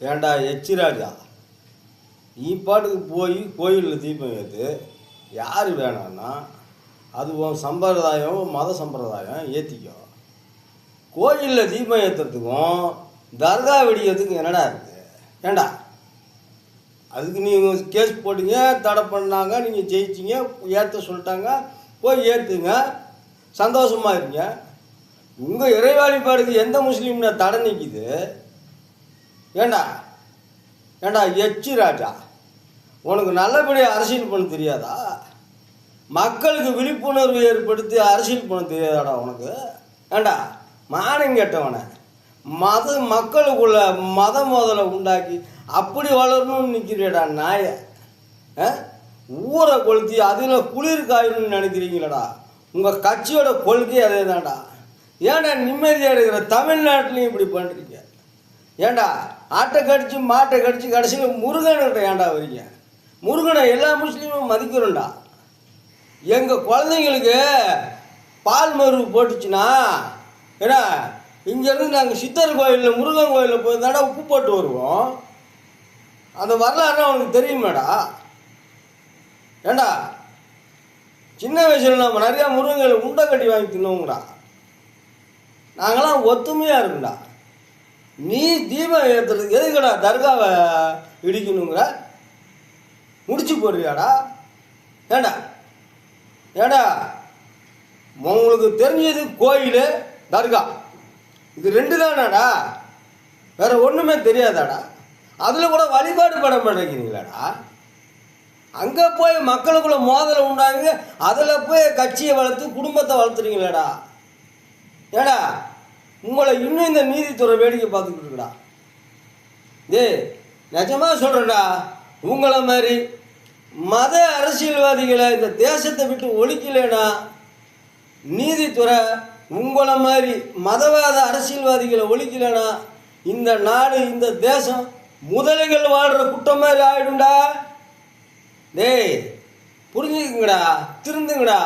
ஏண்டா எச்சிராஜா, நீ பாட்டுக்கு போய் கோயிலில் தீபம் ஏற்று யார் வேணான்னா அது உன் சம்பிரதாயம், மத சம்பிரதாயம் ஏற்றிக்கோ. கோயிலில் தீபம் ஏற்றுறதுக்கும் தர்கா வெடிக்கிறதுக்கும் என்னடா இருக்குது? ஏண்டா அதுக்கு நீங்கள் கேஸ் போட்டீங்க, தடை பண்ணாங்க, நீங்கள் ஜெயிச்சிங்க, ஏற்ற சொல்லிட்டாங்க, போய் ஏற்றுங்க, சந்தோஷமாக இருங்க. உங்கள் இறை வழிபாடுக்கு எந்த முஸ்லீம்னா தடை நிற்கிது? ஏண்டா ஏண்டா எச்சி ராஜா, உனக்கு நல்லபடியாக அரசியல் பண்ண தெரியாதா? மக்களுக்கு விழிப்புணர்வு ஏற்படுத்தி அரசியல் பண்ண தெரியாதாடா உனக்கு? ஏண்டா மானம் கேட்டவனை மக்களுக்குள்ள மத மோதலை உண்டாக்கி அப்படி வளரணும்னு நிற்கிறேடா நாய. ஊரை கொளுத்தி அதில் குளிர் காயணும்னு நினைக்கிறீங்களடா? உங்கள் கட்சியோட கொள்கை அதே தான்டா. ஏன்டா நிம்மதியாக இருக்கிற தமிழ்நாட்டிலையும் இப்படி பண்ணுறீங்க? ஏண்டா ஆட்டை கடிச்சு மாட்டை கடிச்சு கடைசியில் முருகன்கிட்ட ஏன்டா வரீங்க? முருகனை எல்லா முஸ்லீமும் மதிக்கிறோம்டா. எங்கள் குழந்தைங்களுக்கு பால் மருவு போட்டுச்சுன்னா ஏன்னா இங்கேருந்து நாங்கள் சித்தர் கோயிலில் முருகன் கோயிலில் போய் தாண்டா உப்பு போட்டு வருவோம். அந்த வரலாறுனா அவனுக்கு தெரியுமேடா? ஏண்டா சின்ன வயசில் நம்ம நிறையா முருகங்களை உண்டை கட்டி வாங்கி தின்னோங்கடா. நாங்களாம் ஒத்துமையாக இருக்குண்டா. நீ தீபம் ஏற்றுறதுக்கு எதுக்கடா தர்காவை இடிக்கணுங்கிற? முடிச்சு போடுறியாடா? ஏண்டா ஏண்டா உங்களுக்கு தெரிஞ்சது கோயில், தர்கா, இது ரெண்டு தானாடா? வேற ஒன்றுமே தெரியாதாடா? அதில் கூட வழிபாடு பண்ண மாட்டேங்கிறீங்களாடா? அங்கே போய் மக்களுக்குள்ள மோதலை உண்டாகுங்க, அதில் போய் கட்சியை வளர்த்து குடும்பத்தை வளர்த்துறீங்களாடா? ஏடா உங்களை இன்னும் இந்த நீதித்துறை வேடிக்கை பார்த்துக்கிட்டு இருக்குடா. நிஜமாக சொல்கிறேன்டா, உங்களை மாதிரி மத அரசியல்வாதிகளை இந்த தேசத்தை விட்டு ஒழிக்கலைன்னா நீதித்துறை உங்களை மாதிரி மதவாத அரசியல்வாதிகளை ஒழிக்கலைன்னா இந்த நாடு இந்த தேசம் முதலைகள் வாழ்கிற குற்றம் மாதிரி ஆகிடும்டா. புரிஞ்சுக்குங்கடா, திருந்துங்கடா.